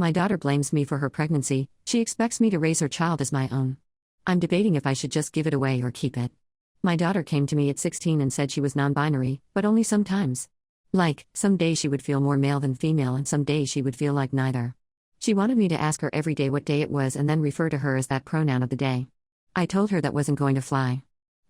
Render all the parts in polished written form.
My daughter blames me for her pregnancy. She expects me to raise her child as my own. I'm debating if I should just give it away or keep it. My daughter came to me at 16 and said she was non-binary, but only sometimes. Like, some days she would feel more male than female and some days she would feel like neither. She wanted me to ask her every day what day it was and then refer to her as that pronoun of the day. I told her that wasn't going to fly.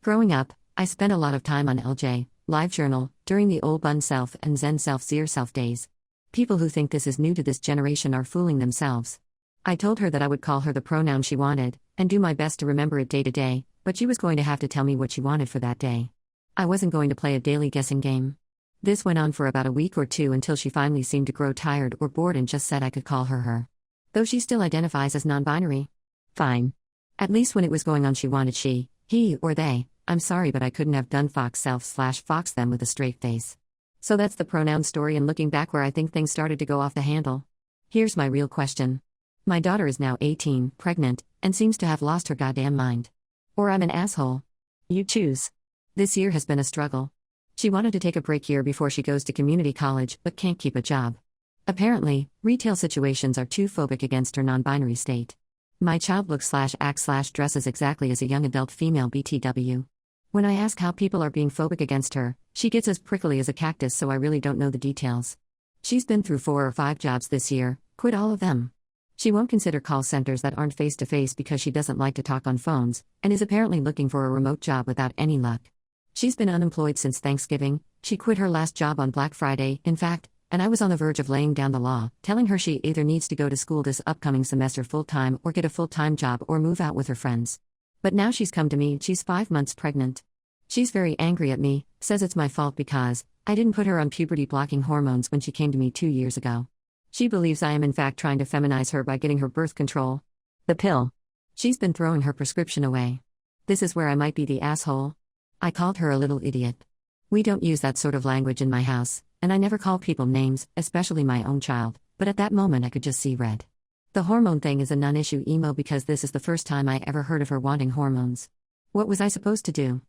Growing up, I spent a lot of time on LJ, LiveJournal, during the old Bun Self and Zen Self Zero Self days. People who think this is new to this generation are fooling themselves. I told her that I would call her the pronoun she wanted, and do my best to remember it day to day, but she was going to have to tell me what she wanted for that day. I wasn't going to play a daily guessing game. This went on for about a week or two until she finally seemed to grow tired or bored and just said I could call her her. Though she still identifies as non-binary. Fine. At least when it was going on she wanted she, he, or they. I'm sorry but I couldn't have done fox self/fox them with a straight face. So that's the pronoun story and looking back where I think things started to go off the handle. Here's my real question. My daughter is now 18, pregnant, and seems to have lost her goddamn mind. Or I'm an asshole. You choose. This year has been a struggle. She wanted to take a break year before she goes to community college but can't keep a job. Apparently, retail situations are too phobic against her non-binary state. My child looks/acts/dresses exactly as a young adult female BTW. When I ask how people are being phobic against her, she gets as prickly as a cactus so I really don't know the details. She's been through 4 or 5 jobs this year, quit all of them. She won't consider call centers that aren't face-to-face because she doesn't like to talk on phones, and is apparently looking for a remote job without any luck. She's been unemployed since Thanksgiving. She quit her last job on Black Friday, in fact, and I was on the verge of laying down the law, telling her she either needs to go to school this upcoming semester full-time or get a full-time job or move out with her friends. But now she's come to me and she's 5 months pregnant. She's very angry at me, says it's my fault because I didn't put her on puberty-blocking hormones when she came to me 2 years ago. She believes I am in fact trying to feminize her by getting her birth control. The pill. She's been throwing her prescription away. This is where I might be the asshole. I called her a little idiot. We don't use that sort of language in my house, and I never call people names, especially my own child, but at that moment I could just see red. The hormone thing is a non-issue emo because this is the first time I ever heard of her wanting hormones. What was I supposed to do?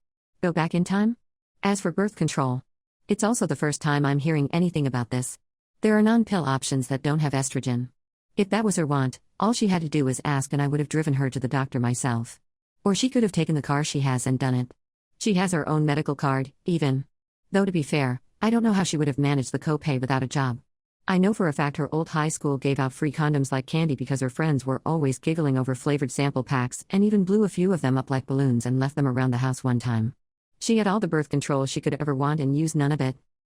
Go back in time? As for birth control, it's also the first time I'm hearing anything about this. There are non-pill options that don't have estrogen. If that was her want, all she had to do was ask and I would have driven her to the doctor myself. Or she could have taken the car she has and done it. She has her own medical card, even. Though to be fair, I don't know how she would have managed the copay without a job. I know for a fact her old high school gave out free condoms like candy because her friends were always giggling over flavored sample packs and even blew a few of them up like balloons and left them around the house one time. She had all the birth control she could ever want and used none of it.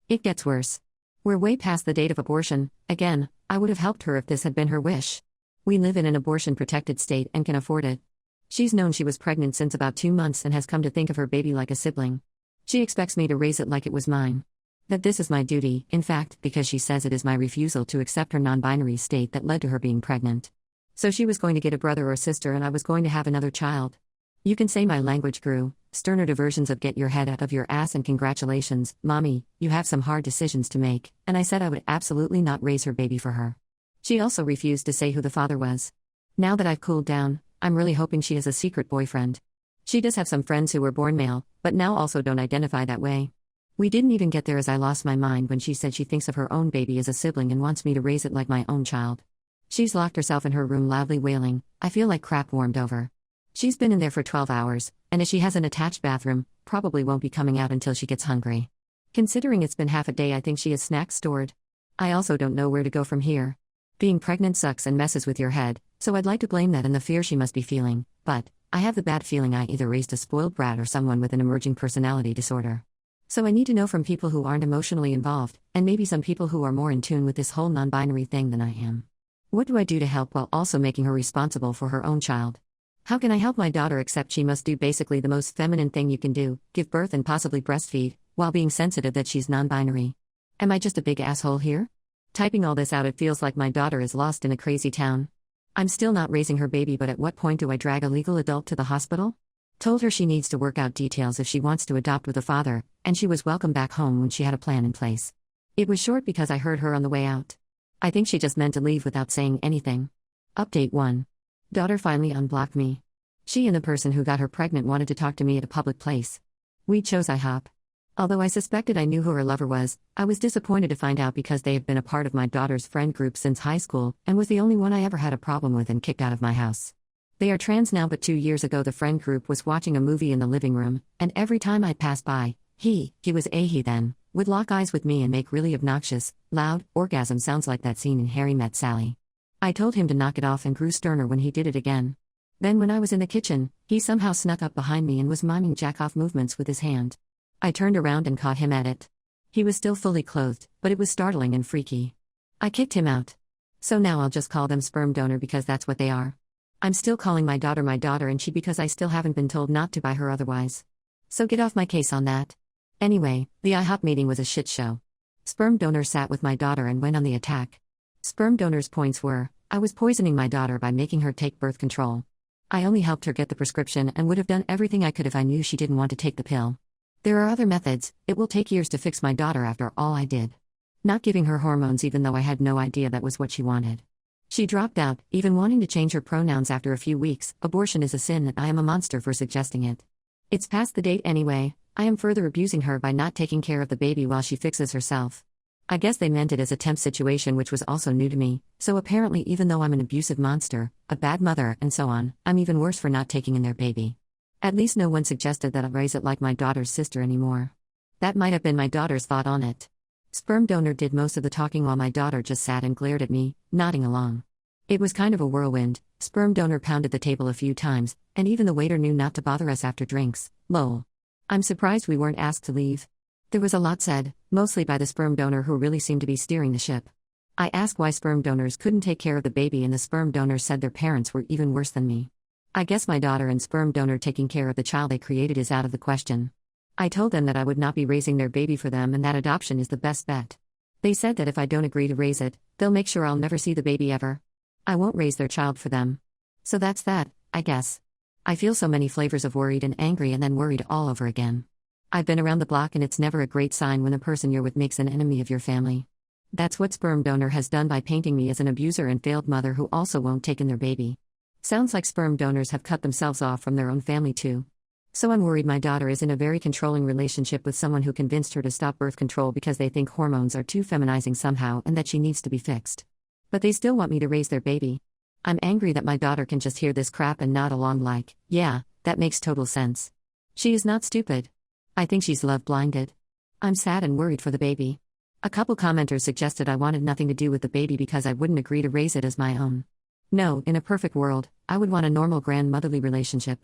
It gets worse. We're way past the date of abortion. Again, I would have helped her if this had been her wish. We live in an abortion-protected state and can afford it. She's known she was pregnant since about 2 months and has come to think of her baby like a sibling. She expects me to raise it like it was mine. That this is my duty, in fact, because she says it is my refusal to accept her non-binary state that led to her being pregnant. So she was going to get a brother or sister and I was going to have another child. You can say my language grew, sterner diversions of get your head out of your ass and congratulations, mommy, you have some hard decisions to make, and I said I would absolutely not raise her baby for her. She also refused to say who the father was. Now that I've cooled down, I'm really hoping she has a secret boyfriend. She does have some friends who were born male, but now also don't identify that way. We didn't even get there as I lost my mind when she said she thinks of her own baby as a sibling and wants me to raise it like my own child. She's locked herself in her room loudly wailing, I feel like crap warmed over. She's been in there for 12 hours, and as she has an attached bathroom, probably won't be coming out until she gets hungry. Considering it's been half a day I think she has snacks stored. I also don't know where to go from here. Being pregnant sucks and messes with your head, so I'd like to blame that and the fear she must be feeling, but I have the bad feeling I either raised a spoiled brat or someone with an emerging personality disorder. So I need to know from people who aren't emotionally involved, and maybe some people who are more in tune with this whole non-binary thing than I am. What do I do to help while also making her responsible for her own child? How can I help my daughter accept she must do basically the most feminine thing you can do, give birth and possibly breastfeed, while being sensitive that she's non-binary? Am I just a big asshole here? Typing all this out it feels like my daughter is lost in a crazy town. I'm still not raising her baby but at what point do I drag a legal adult to the hospital? Told her she needs to work out details if she wants to adopt with a father, and she was welcome back home when she had a plan in place. It was short because I heard her on the way out. I think she just meant to leave without saying anything. Update 1. Daughter finally unblocked me. She and the person who got her pregnant wanted to talk to me at a public place. We chose IHOP. Although I suspected I knew who her lover was, I was disappointed to find out because they had been a part of my daughter's friend group since high school and was the only one I ever had a problem with and kicked out of my house. They are trans now, but 2 years ago the friend group was watching a movie in the living room, and every time I passed by, he was a he then, would lock eyes with me and make really obnoxious, loud, orgasm sounds like that scene in Harry Met Sally. I told him to knock it off and grew sterner when he did it again. Then when I was in the kitchen, he somehow snuck up behind me and was miming jack-off movements with his hand. I turned around and caught him at it. He was still fully clothed, but it was startling and freaky. I kicked him out. So now I'll just call them sperm donor because that's what they are. I'm still calling my daughter and she because I still haven't been told not to by her otherwise. So get off my case on that. Anyway, the IHOP meeting was a shit show. Sperm donor sat with my daughter and went on the attack. Sperm donor's points were, I was poisoning my daughter by making her take birth control. I only helped her get the prescription and would have done everything I could if I knew she didn't want to take the pill. There are other methods. It will take years to fix my daughter after all I did. Not giving her hormones even though I had no idea that was what she wanted. She dropped out, even wanting to change her pronouns after a few weeks. Abortion is a sin and I am a monster for suggesting it. It's past the date anyway. I am further abusing her by not taking care of the baby while she fixes herself. I guess they meant it as a temp situation, which was also new to me, so apparently even though I'm an abusive monster, a bad mother, and so on, I'm even worse for not taking in their baby. At least no one suggested that I raise it like my daughter's sister anymore. That might have been my daughter's thought on it. Sperm donor did most of the talking while my daughter just sat and glared at me, nodding along. It was kind of a whirlwind. Sperm donor pounded the table a few times, and even the waiter knew not to bother us after drinks. Lol. I'm surprised we weren't asked to leave. There was a lot said, mostly by the sperm donor who really seemed to be steering the ship. I asked why sperm donors couldn't take care of the baby and the sperm donor said their parents were even worse than me. I guess my daughter and sperm donor taking care of the child they created is out of the question. I told them that I would not be raising their baby for them and that adoption is the best bet. They said that if I don't agree to raise it, they'll make sure I'll never see the baby ever. I won't raise their child for them. So that's that, I guess. I feel so many flavors of worried and angry and then worried all over again. I've been around the block and it's never a great sign when the person you're with makes an enemy of your family. That's what sperm donor has done by painting me as an abuser and failed mother who also won't take in their baby. Sounds like sperm donors have cut themselves off from their own family too. So I'm worried my daughter is in a very controlling relationship with someone who convinced her to stop birth control because they think hormones are too feminizing somehow and that she needs to be fixed. But they still want me to raise their baby. I'm angry that my daughter can just hear this crap and nod along like, yeah, that makes total sense. She is not stupid. I think she's love-blinded. I'm sad and worried for the baby. A couple commenters suggested I wanted nothing to do with the baby because I wouldn't agree to raise it as my own. No, in a perfect world, I would want a normal grandmotherly relationship.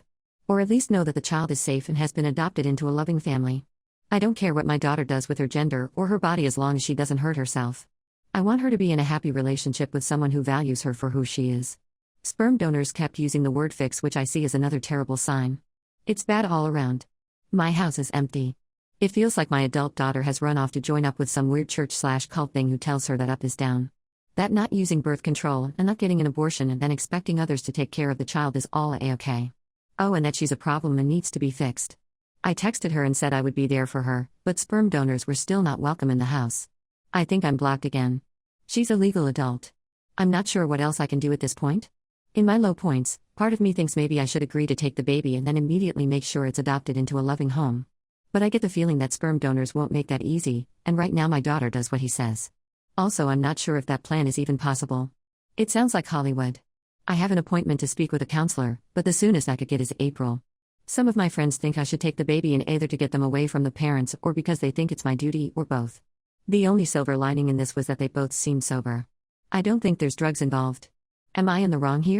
Or at least know that the child is safe and has been adopted into a loving family. I don't care what my daughter does with her gender or her body as long as she doesn't hurt herself. I want her to be in a happy relationship with someone who values her for who she is. Sperm donors kept using the word fix, which I see as another terrible sign. It's bad all around. My house is empty. It feels like my adult daughter has run off to join up with some weird church/cult thing who tells her that up is down. That not using birth control and not getting an abortion and then expecting others to take care of the child is all a-okay. Oh, and that she's a problem and needs to be fixed. I texted her and said I would be there for her, but sperm donors were still not welcome in the house. I think I'm blocked again. She's a legal adult. I'm not sure what else I can do at this point. In my low points, part of me thinks maybe I should agree to take the baby and then immediately make sure it's adopted into a loving home. But I get the feeling that sperm donors won't make that easy, and right now my daughter does what he says. Also, I'm not sure if that plan is even possible. It sounds like Hollywood. I have an appointment to speak with a counselor, but the soonest I could get is April. Some of my friends think I should take the baby in either to get them away from the parents or because they think it's my duty or both. The only silver lining in this was that they both seemed sober. I don't think there's drugs involved. Am I in the wrong here?